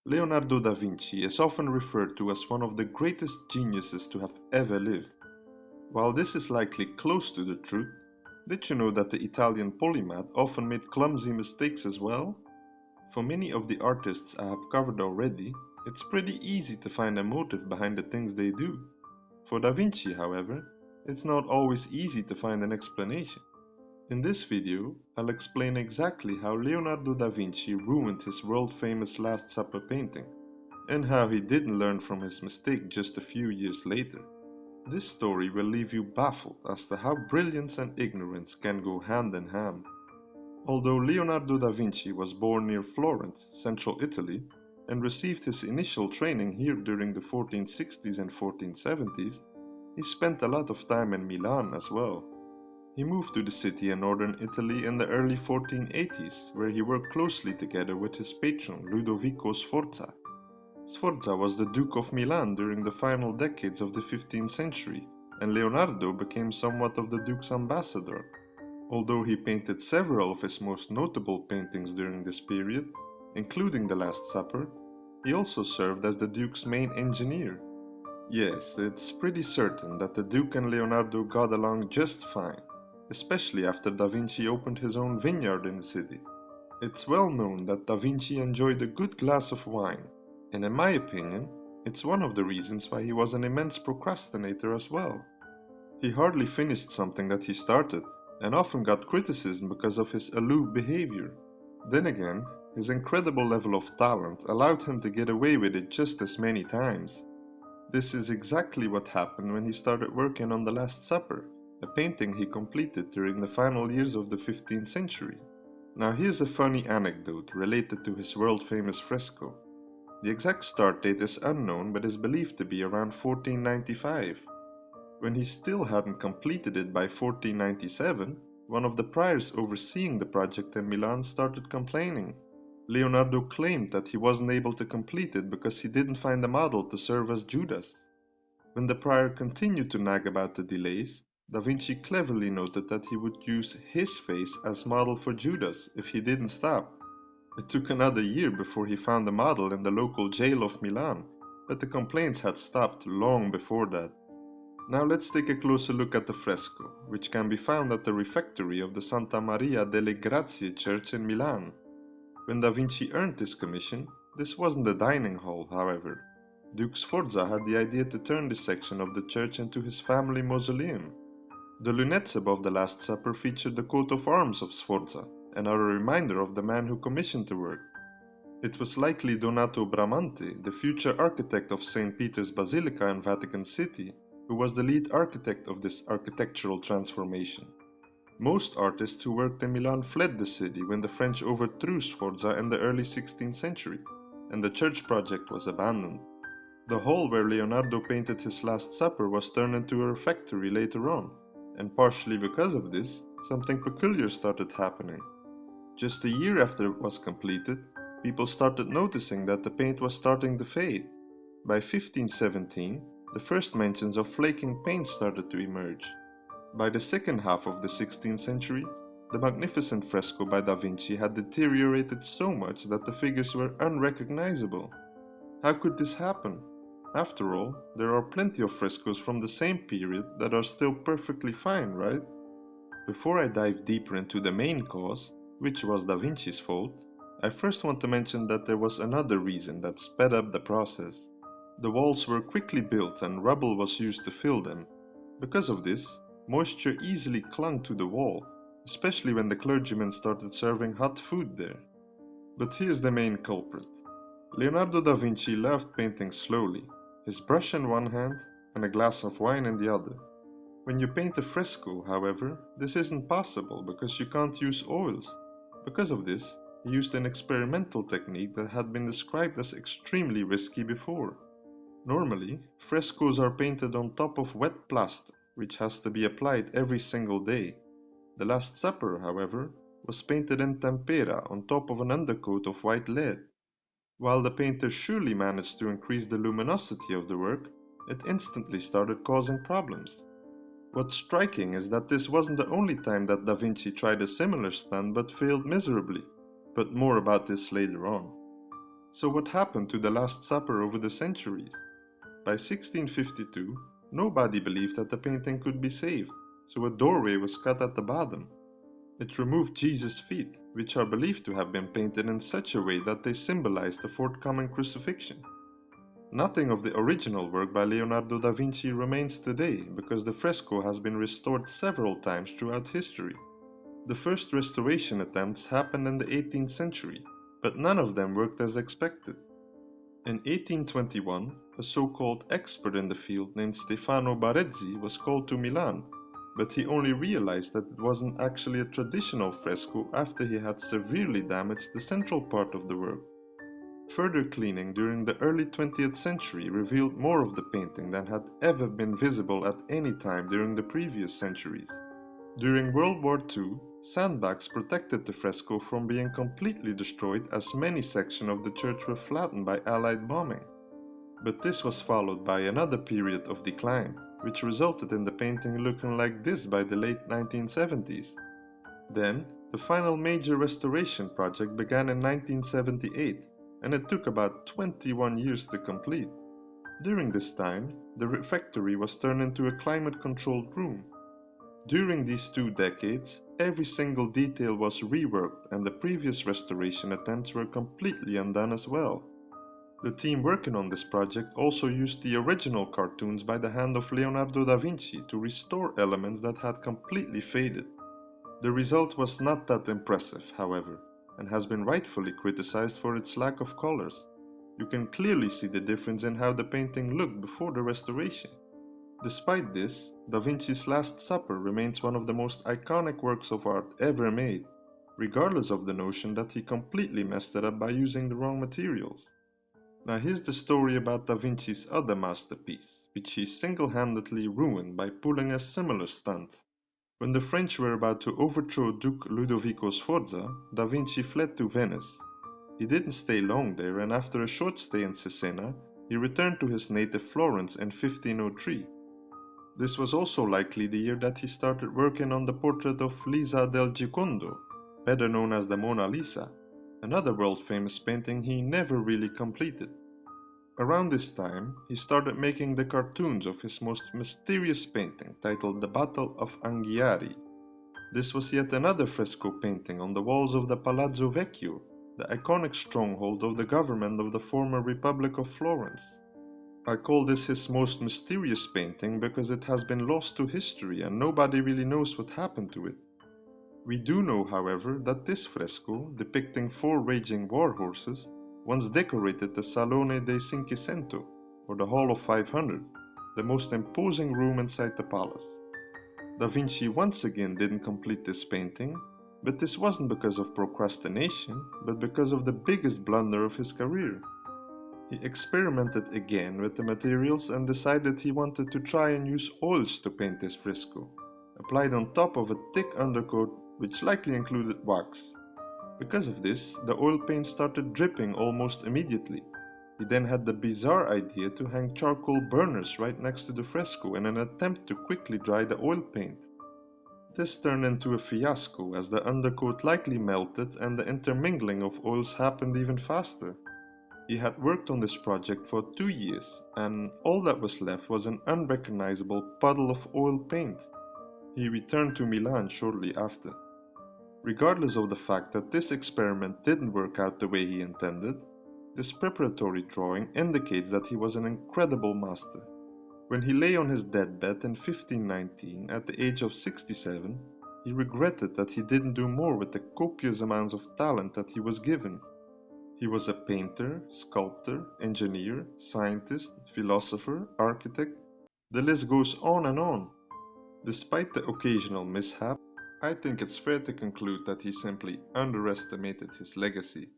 Leonardo da Vinci is often referred to as one of the greatest geniuses to have ever lived. While this is likely close to the truth, did you know that the Italian polymath often made clumsy mistakes as well? For many of the artists I have covered already, it's pretty easy to find a motive behind the things they do. For Da Vinci, however, it's not always easy to find an explanation. In this video, I'll explain exactly how Leonardo da Vinci ruined his world-famous Last Supper painting, and how he didn't learn from his mistake just a few years later. This story will leave you baffled as to how brilliance and ignorance can go hand in hand. Although Leonardo da Vinci was born near Florence, central Italy, and received his initial training here during the 1460s and 1470s, he spent a lot of time in Milan as well. He moved to the city in northern Italy in the early 1480s, where he worked closely together with his patron Ludovico Sforza. Sforza was the Duke of Milan during the final decades of the 15th century, and Leonardo became somewhat of the Duke's ambassador. Although he painted several of his most notable paintings during this period, including The Last Supper, he also served as the Duke's main engineer. Yes, it's pretty certain that the Duke and Leonardo got along just fine, especially after Da Vinci opened his own vineyard in the city. It's well known that Da Vinci enjoyed a good glass of wine, and in my opinion, it's one of the reasons why he was an immense procrastinator as well. He hardly finished something that he started, and often got criticism because of his aloof behavior. Then again, his incredible level of talent allowed him to get away with it just as many times. This is exactly what happened when he started working on The Last Supper, a painting he completed during the final years of the 15th century. Now here's a funny anecdote related to his world-famous fresco. The exact start date is unknown but is believed to be around 1495. When he still hadn't completed it by 1497, one of the priors overseeing the project in Milan started complaining. Leonardo claimed that he wasn't able to complete it because he didn't find a model to serve as Judas. When the prior continued to nag about the delays, Da Vinci cleverly noted that he would use his face as model for Judas if he didn't stop. It took another year before he found a model in the local jail of Milan, but the complaints had stopped long before that. Now let's take a closer look at the fresco, which can be found at the refectory of the Santa Maria delle Grazie church in Milan. When Da Vinci earned this commission, this wasn't a dining hall, however. Duke Sforza had the idea to turn this section of the church into his family mausoleum. The lunettes above the Last Supper featured the coat of arms of Sforza, and are a reminder of the man who commissioned the work. It was likely Donato Bramante, the future architect of St. Peter's Basilica in Vatican City, who was the lead architect of this architectural transformation. Most artists who worked in Milan fled the city when the French overthrew Sforza in the early 16th century, and the church project was abandoned. The hall where Leonardo painted his Last Supper was turned into a refectory later on, and partially because of this, something peculiar started happening. Just a year after it was completed, people started noticing that the paint was starting to fade. By 1517, the first mentions of flaking paint started to emerge. By the second half of the 16th century, the magnificent fresco by Da Vinci had deteriorated so much that the figures were unrecognizable. How could this happen? After all, there are plenty of frescoes from the same period that are still perfectly fine, right? Before I dive deeper into the main cause, which was Da Vinci's fault, I first want to mention that there was another reason that sped up the process. The walls were quickly built and rubble was used to fill them. Because of this, moisture easily clung to the wall, especially when the clergymen started serving hot food there. But here's the main culprit. Leonardo da Vinci loved painting slowly, his brush in one hand and a glass of wine in the other. When you paint a fresco, however, this isn't possible because you can't use oils. Because of this, he used an experimental technique that had been described as extremely risky before. Normally, frescoes are painted on top of wet plaster, which has to be applied every single day. The Last Supper, however, was painted in tempera on top of an undercoat of white lead. While the painter surely managed to increase the luminosity of the work, it instantly started causing problems. What's striking is that this wasn't the only time that Da Vinci tried a similar stunt but failed miserably, but more about this later on. So what happened to the Last Supper over the centuries? By 1652, nobody believed that the painting could be saved, so a doorway was cut at the bottom. It removed Jesus' feet, which are believed to have been painted in such a way that they symbolize the forthcoming crucifixion. Nothing of the original work by Leonardo da Vinci remains today because the fresco has been restored several times throughout history. The first restoration attempts happened in the 18th century, but none of them worked as expected. In 1821, a so-called expert in the field named Stefano Barezzi was called to Milan, but he only realized that it wasn't actually a traditional fresco after he had severely damaged the central part of the work. Further cleaning during the early 20th century revealed more of the painting than had ever been visible at any time during the previous centuries. During World War II, sandbags protected the fresco from being completely destroyed as many sections of the church were flattened by Allied bombing. But this was followed by another period of decline, which resulted in the painting looking like this by the late 1970s. Then, the final major restoration project began in 1978, and it took about 21 years to complete. During this time, the refectory was turned into a climate-controlled room. During these 2 decades, every single detail was reworked and the previous restoration attempts were completely undone as well. The team working on this project also used the original cartoons by the hand of Leonardo da Vinci to restore elements that had completely faded. The result was not that impressive, however, and has been rightfully criticized for its lack of colors. You can clearly see the difference in how the painting looked before the restoration. Despite this, Da Vinci's Last Supper remains one of the most iconic works of art ever made, regardless of the notion that he completely messed it up by using the wrong materials. Now here's the story about Da Vinci's other masterpiece, which he single-handedly ruined by pulling a similar stunt. When the French were about to overthrow Duke Ludovico Sforza, Da Vinci fled to Venice. He didn't stay long there, and after a short stay in Cesena, he returned to his native Florence in 1503. This was also likely the year that he started working on the portrait of Lisa del Giocondo, better known as the Mona Lisa, another world-famous painting he never really completed. Around this time, he started making the cartoons of his most mysterious painting titled The Battle of Anghiari. This was yet another fresco painting on the walls of the Palazzo Vecchio, the iconic stronghold of the government of the former Republic of Florence. I call this his most mysterious painting because it has been lost to history and nobody really knows what happened to it. We do know, however, that this fresco, depicting 4 raging war horses, once decorated the Salone dei Cinquecento, or the Hall of 500, the most imposing room inside the palace. Da Vinci once again didn't complete this painting, but this wasn't because of procrastination, but because of the biggest blunder of his career. He experimented again with the materials and decided he wanted to try and use oils to paint this fresco, applied on top of a thick undercoat which likely included wax. Because of this, the oil paint started dripping almost immediately. He then had the bizarre idea to hang charcoal burners right next to the fresco in an attempt to quickly dry the oil paint. This turned into a fiasco as the undercoat likely melted and the intermingling of oils happened even faster. He had worked on this project for 2 years, and all that was left was an unrecognizable puddle of oil paint. He returned to Milan shortly after. Regardless of the fact that this experiment didn't work out the way he intended, this preparatory drawing indicates that he was an incredible master. When he lay on his deathbed in 1519 at the age of 67, he regretted that he didn't do more with the copious amounts of talent that he was given. He was a painter, sculptor, engineer, scientist, philosopher, architect. The list goes on and on. Despite the occasional mishap, I think it's fair to conclude that he simply underestimated his legacy.